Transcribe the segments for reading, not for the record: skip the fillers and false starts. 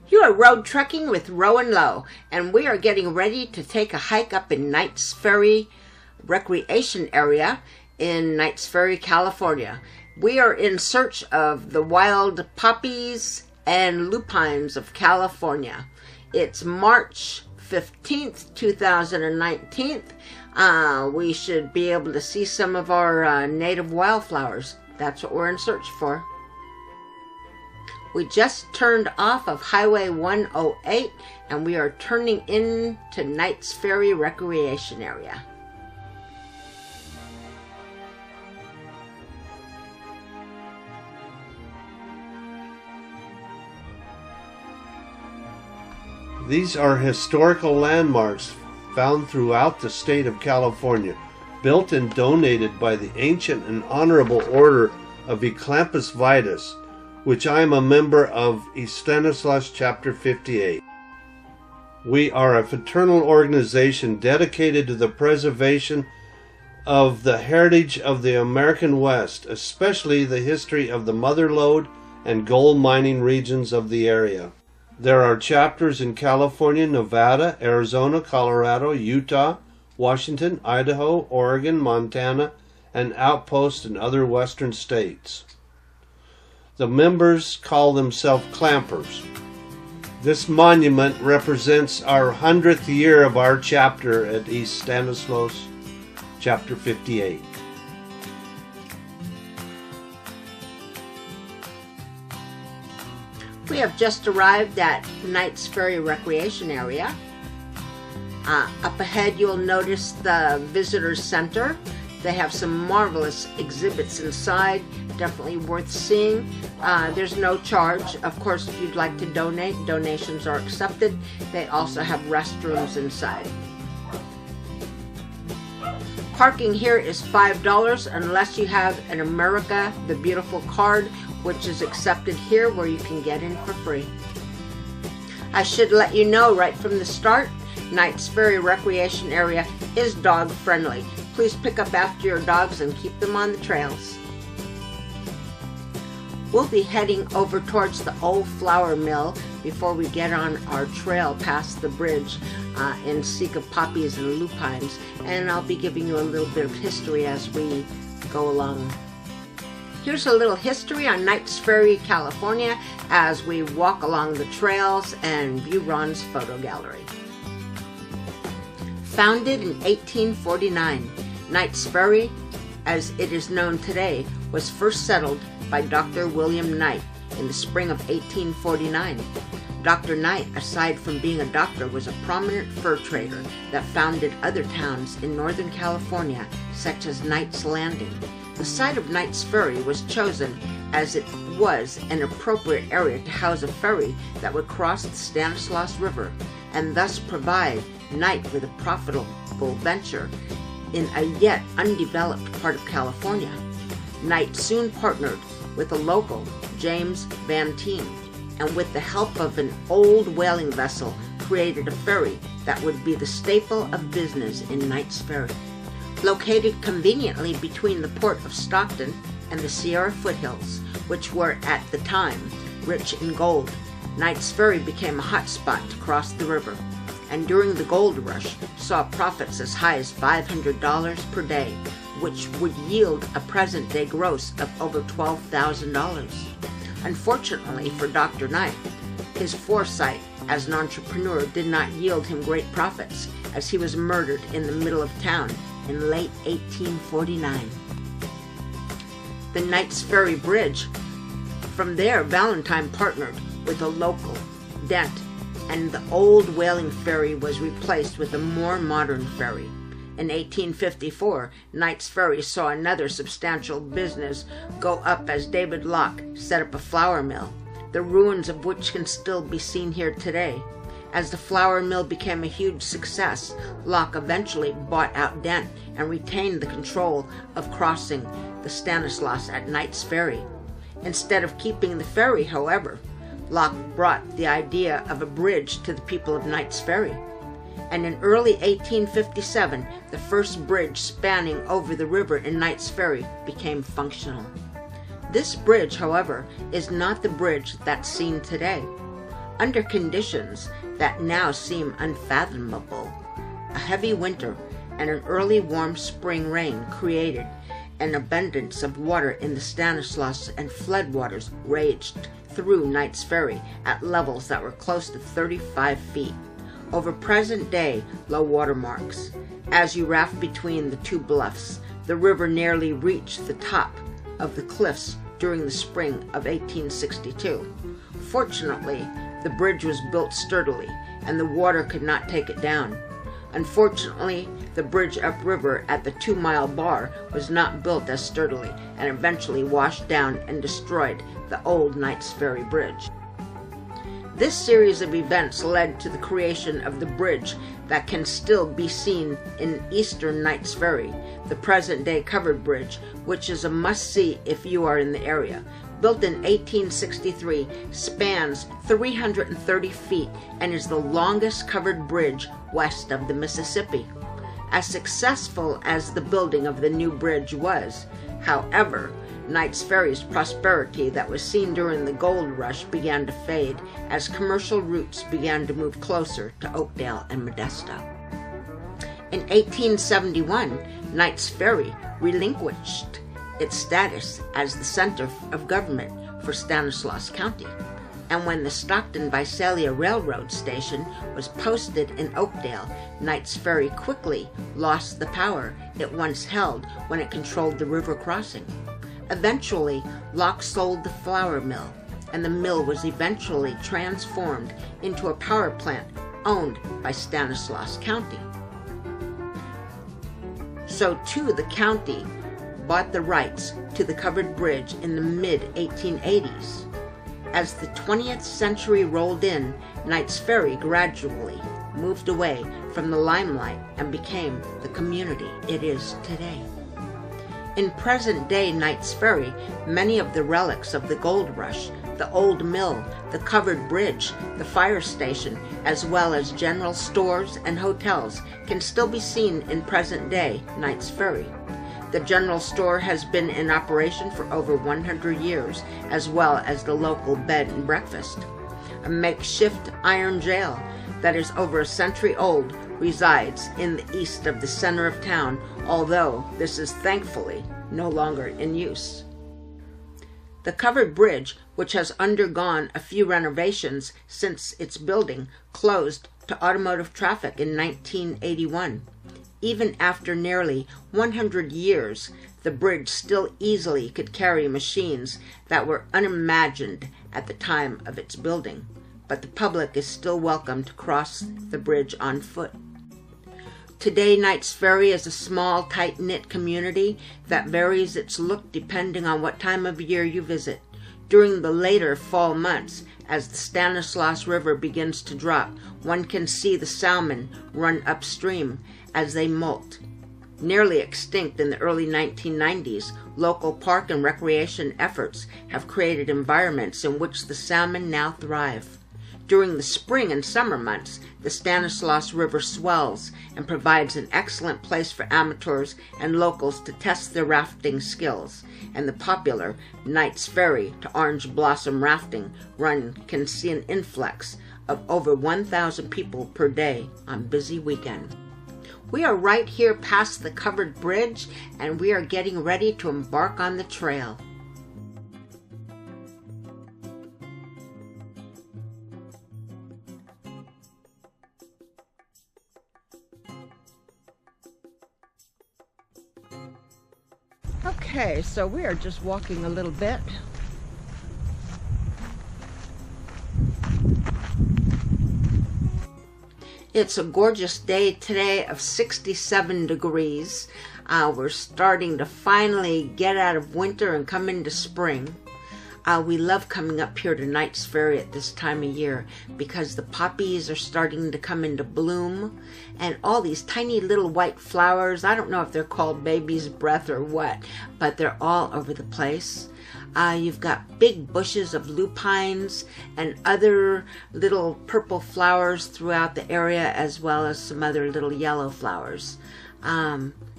You are road trekking with Row and Low, and we are getting ready to take a hike up in Knights Ferry Recreation Area in Knights Ferry, California. We are in search of the wild poppies and lupines of California. It's March 15th, 2019. We should be able to see some of our native wildflowers. That's what we're in search for. We just turned off of Highway 108 and we are turning into Knights Ferry Recreation Area. These are historical landmarks found throughout the state of California, built and donated by the Ancient and Honorable Order of Eclampus Vitus, which I am a member of Stanislaus Chapter 58. We are a fraternal organization dedicated to the preservation of the heritage of the American West, especially the history of the mother lode and gold mining regions of the area. There are chapters in California, Nevada, Arizona, Colorado, Utah, Washington, Idaho, Oregon, Montana, and outposts in other western states. The members call themselves clampers. This monument represents our 100th year of our chapter at East Stanislaus, Chapter 58. We have just arrived at Knights Ferry Recreation Area. Up ahead you'll notice the Visitor Center. They have some marvelous exhibits inside, definitely worth seeing. There's no charge. Of course, if you'd like to donate, donations are accepted. They also have restrooms inside. Parking here is $5 unless you have an America the Beautiful card, which is accepted here where you can get in for free. I should let you know right from the start, Knights Ferry Recreation Area is dog friendly. Please pick up after your dogs and keep them on the trails. We'll be heading over towards the old flour mill before we get on our trail past the bridge in seek of poppies and lupines, and I'll be giving you a little bit of history as we go along. Here's a little history on Knights Ferry, California as we walk along the trails and view Ron's photo gallery. Founded in 1849, Knights Ferry, as it is known today, was first settled by Dr. William Knight in the spring of 1849. Dr. Knight, aside from being a doctor, was a prominent fur trader that founded other towns in Northern California, such as Knight's Landing. The site of Knights Ferry was chosen as it was an appropriate area to house a ferry that would cross the Stanislaus River and thus provide Knight with a profitable venture in a yet undeveloped part of California. Knight soon partnered with a local, James Van Teen, and with the help of an old whaling vessel created a ferry that would be the staple of business in Knights Ferry. Located conveniently between the port of Stockton and the Sierra foothills, which were at the time rich in gold, Knights Ferry became a hot spot to cross the river, and during the gold rush saw profits as high as $500 per day, which would yield a present-day gross of over $12,000. Unfortunately for Dr. Knight, his foresight as an entrepreneur did not yield him great profits, as he was murdered in the middle of town in late 1849. The Knights Ferry Bridge. From there, Valentine partnered with a local, Dent, and the old whaling ferry was replaced with a more modern ferry. In 1854, Knights Ferry saw another substantial business go up as David Locke set up a flour mill, the ruins of which can still be seen here today. As the flour mill became a huge success, Locke eventually bought out Dent and retained the control of crossing the Stanislaus at Knights Ferry. Instead of keeping the ferry, however, Locke brought the idea of a bridge to the people of Knights Ferry. And in early 1857, the first bridge spanning over the river in Knights Ferry became functional. This bridge, however, is not the bridge that's seen today. Under conditions that now seem unfathomable, a heavy winter and an early warm spring rain created an abundance of water in the Stanislaus, and floodwaters raged through Knights Ferry at levels that were close to 35 feet, over present-day low water marks. As you raft between the two bluffs, the river nearly reached the top of the cliffs during the spring of 1862. Fortunately, the bridge was built sturdily, and the water could not take it down. Unfortunately, the bridge upriver at the 2-mile bar was not built as sturdily and eventually washed down and destroyed the old Knights Ferry Bridge. This series of events led to the creation of the bridge that can still be seen in eastern Knights Ferry, the present-day covered bridge, which is a must-see if you are in the area. Built in 1863, spans 330 feet and is the longest covered bridge west of the Mississippi. As successful as the building of the new bridge was, however, Knights Ferry's prosperity that was seen during the gold rush began to fade as commercial routes began to move closer to Oakdale and Modesto. In 1871, Knights Ferry relinquished its status as the center of government for Stanislaus County, and when the Stockton-Visalia Railroad station was posted in Oakdale, Knights Ferry quickly lost the power it once held when it controlled the river crossing. Eventually, Locke sold the flour mill, and the mill was eventually transformed into a power plant owned by Stanislaus County. So too the county bought the rights to the covered bridge in the mid-1880s. As the 20th century rolled in, Knights Ferry gradually moved away from the limelight and became the community it is today. In present-day Knights Ferry, many of the relics of the gold rush, the old mill, the covered bridge, the fire station, as well as general stores and hotels can still be seen in present-day Knights Ferry. The general store has been in operation for over 100 years, as well as the local bed and breakfast. A makeshift iron jail that is over a century old resides in the east of the center of town, although this is thankfully no longer in use. The covered bridge, which has undergone a few renovations since its building, closed to automotive traffic in 1981. Even after nearly 100 years, the bridge still easily could carry machines that were unimagined at the time of its building, but the public is still welcome to cross the bridge on foot. Today, Knights Ferry is a small, tight-knit community that varies its look depending on what time of year you visit. During the later fall months, as the Stanislaus River begins to drop, one can see the salmon run upstream as they molt. Nearly extinct in the early 1990s, local park and recreation efforts have created environments in which the salmon now thrive. During the spring and summer months, the Stanislaus River swells and provides an excellent place for amateurs and locals to test their rafting skills, and the popular Knights Ferry to Orange Blossom rafting run can see an influx of over 1,000 people per day on busy weekends. We are right here past the covered bridge, and we are getting ready to embark on the trail. Okay, so we are just walking a little bit. It's a gorgeous day today of 67 degrees. We're starting to finally get out of winter and come into spring. We love coming up here to Knights Ferry at this time of year because the poppies are starting to come into bloom, and all these tiny little white flowers, I don't know if they're called baby's breath or what, but they're all over the place. You've got big bushes of lupines and other little purple flowers throughout the area, as well as some other little yellow flowers.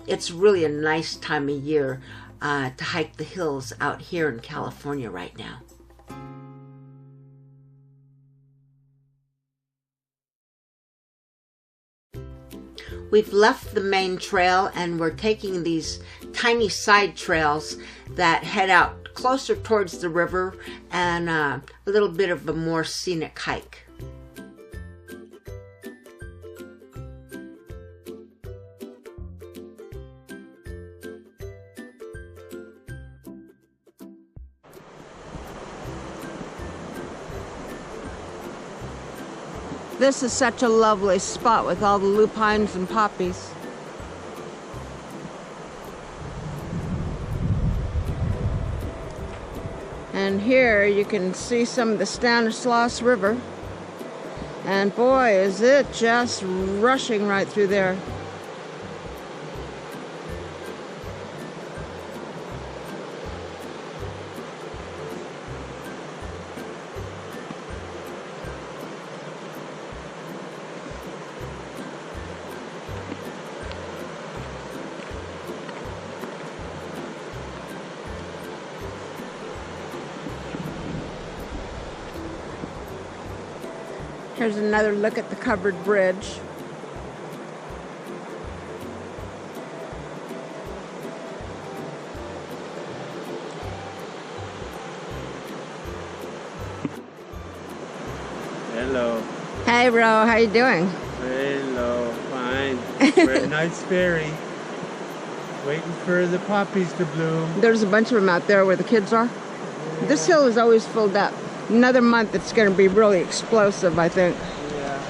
It's really a nice time of year to hike the hills out here in California right now. We've left the main trail and we're taking these tiny side trails that head out closer towards the river and a little bit of a more scenic hike. This is such a lovely spot with all the lupines and poppies. And here you can see some of the Stanislaus River. And boy, is it just rushing right through there. Here's another look at the covered bridge. Hello. Hey, Ro, how you doing? Hello, fine. We're at Knights Ferry, waiting for the poppies to bloom. There's a bunch of them out there where the kids are. Yeah. This hill is always filled up. Another month it's going to be really explosive, I think. Yeah.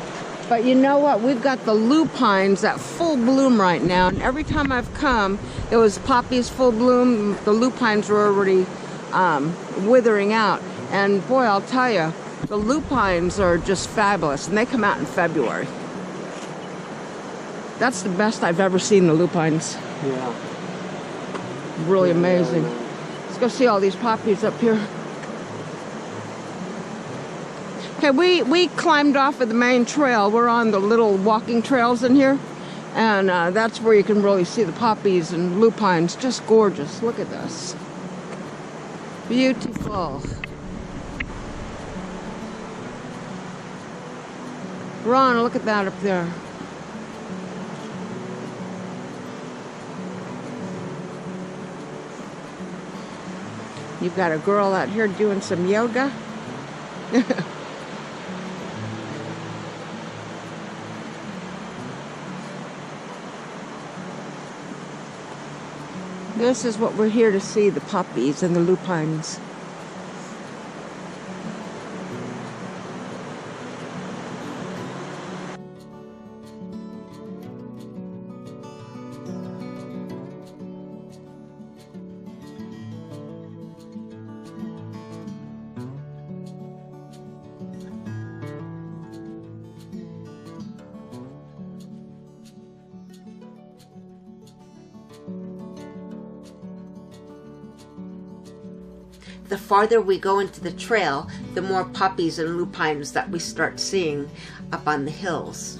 But you know what? We've got the lupines at full bloom right now. And every time I've come, it was poppies full bloom. The lupines were already withering out. And boy, I'll tell you, the lupines are just fabulous. And they come out in February. That's the best I've ever seen the lupines. Yeah. Really amazing. Let's go see all these poppies up here. Okay, we climbed off of the main trail. We're on the little walking trails in here. And that's where you can really see the poppies and lupines. Just gorgeous. Look at this. Beautiful. Ron, look at that up there. You've got a girl out here doing some yoga. This is what we're here to see, the poppies and the lupines. The farther we go into the trail, the more poppies and lupines that we start seeing up on the hills.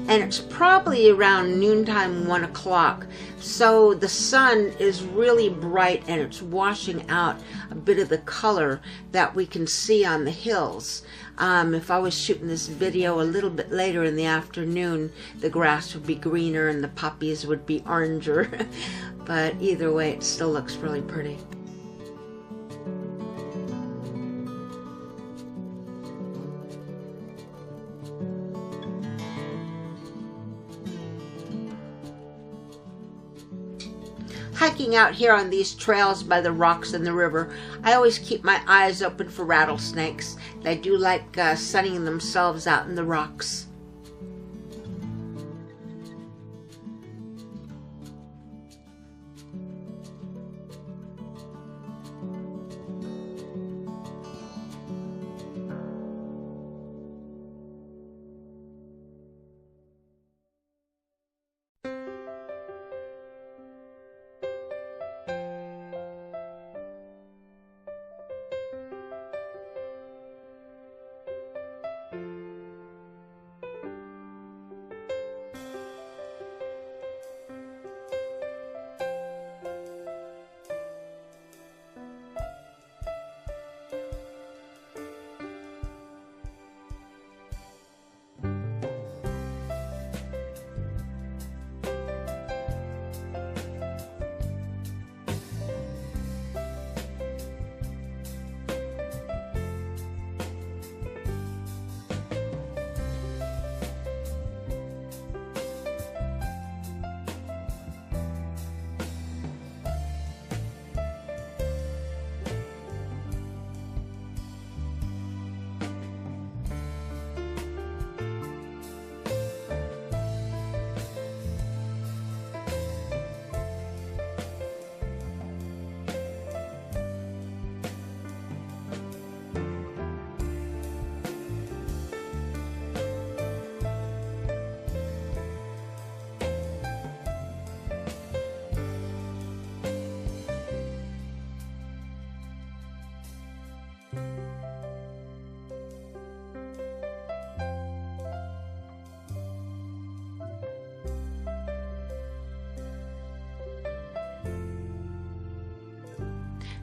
And it's probably around noontime, 1 o'clock, so the sun is really bright and it's washing out a bit of the color that we can see on the hills. If I was shooting this video a little bit later in the afternoon, the grass would be greener and the poppies would be oranger. But either way, it still looks really pretty. Hiking out here on these trails by the rocks in the river, I always keep my eyes open for rattlesnakes. They do like sunning themselves out in the rocks.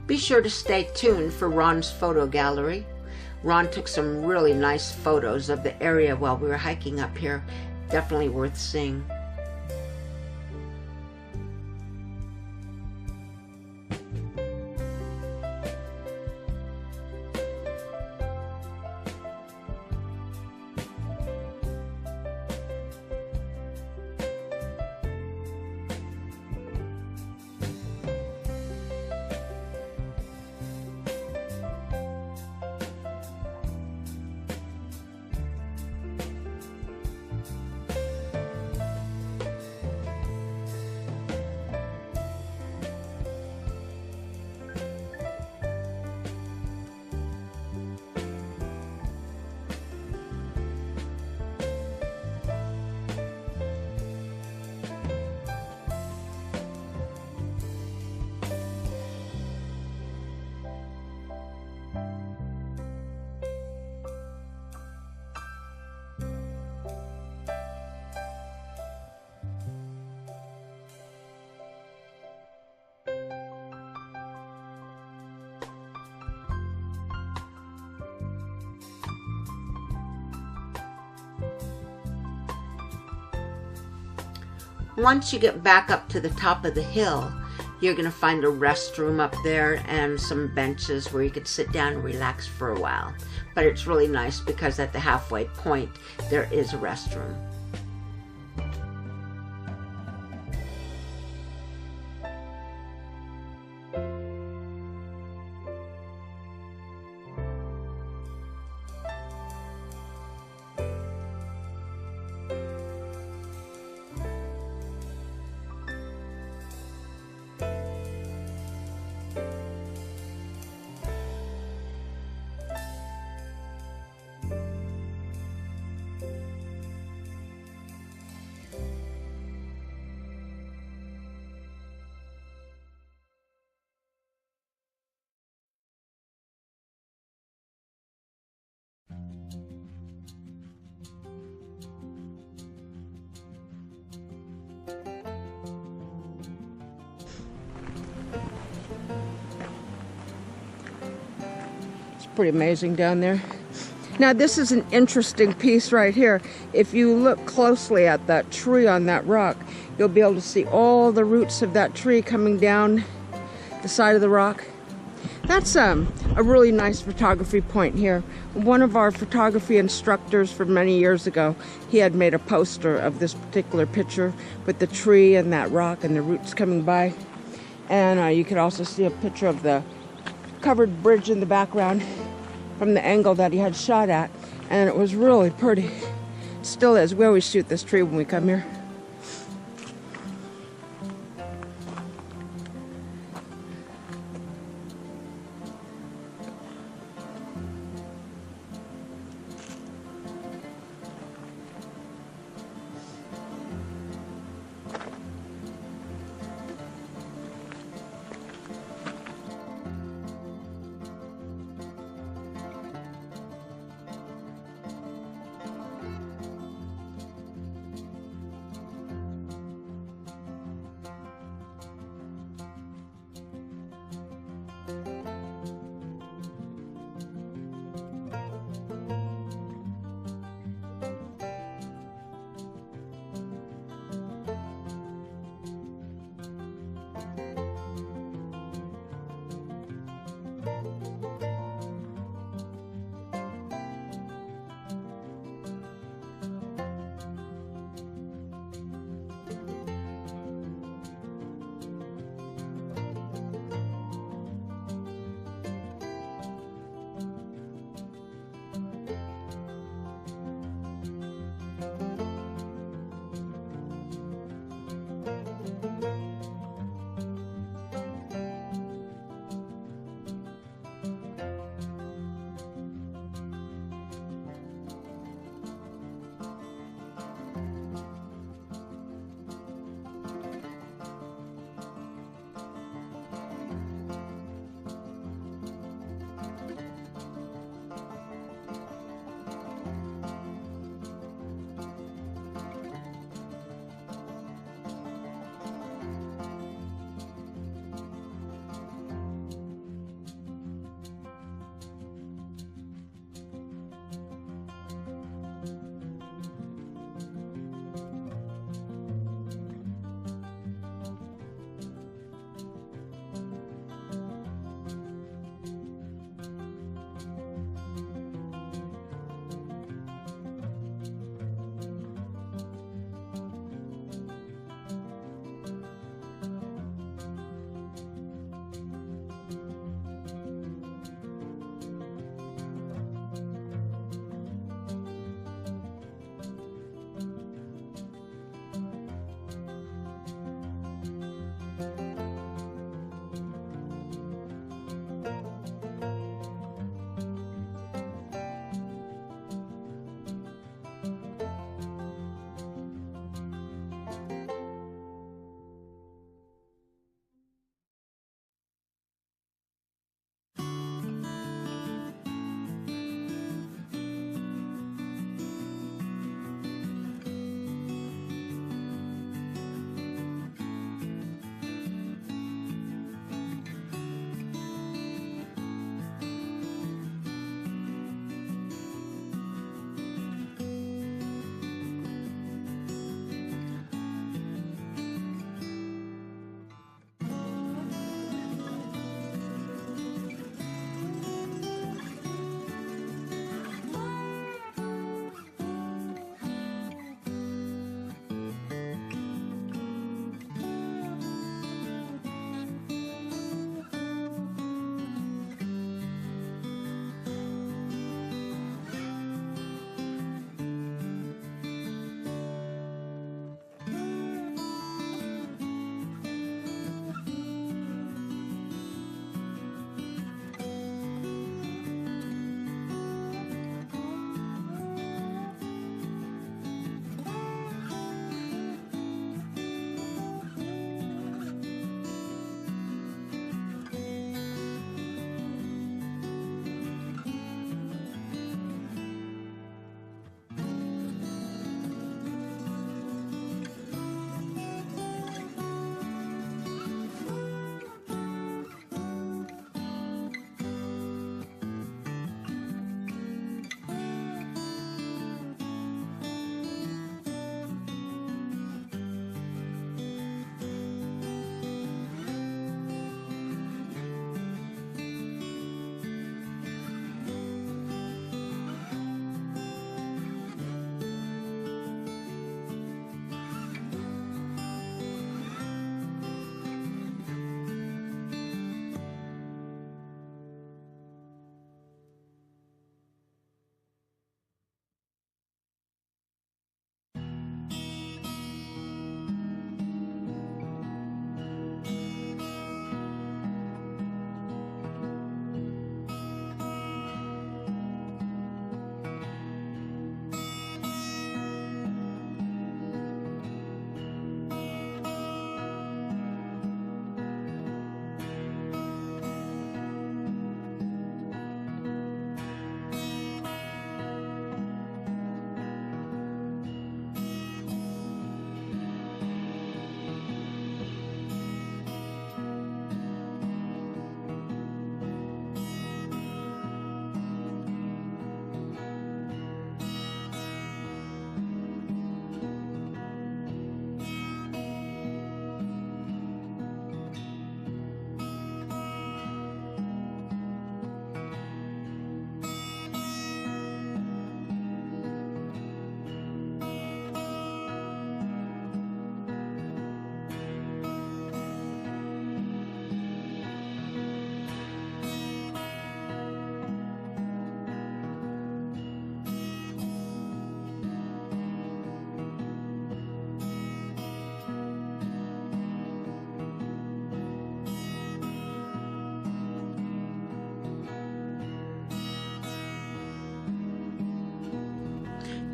Be sure to stay tuned for Ron's photo gallery. Ron took some really nice photos of the area while we were hiking up here. Definitely worth seeing. Once you get back up to the top of the hill, you're going to find a restroom up there and some benches where you could sit down and relax for a while. But it's really nice because at the halfway point, there is a restroom. Pretty amazing down there. Now this is an interesting piece right here. If you look closely at that tree on that rock, you'll be able to see all the roots of that tree coming down the side of the rock. That's a really nice photography point here. One of our photography instructors from many years ago, he had made a poster of this particular picture with the tree and that rock and the roots coming by. And you could also see a picture of the covered bridge in the background from the angle that he had shot at, and it was really pretty. Still is. We always shoot this tree when we come here.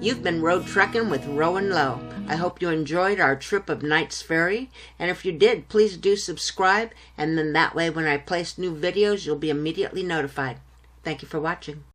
You've been road trekking with Row and Low. I hope you enjoyed our trip of Knights Ferry, and if you did, please do subscribe, and then that way when I place new videos, you'll be immediately notified. Thank you for watching.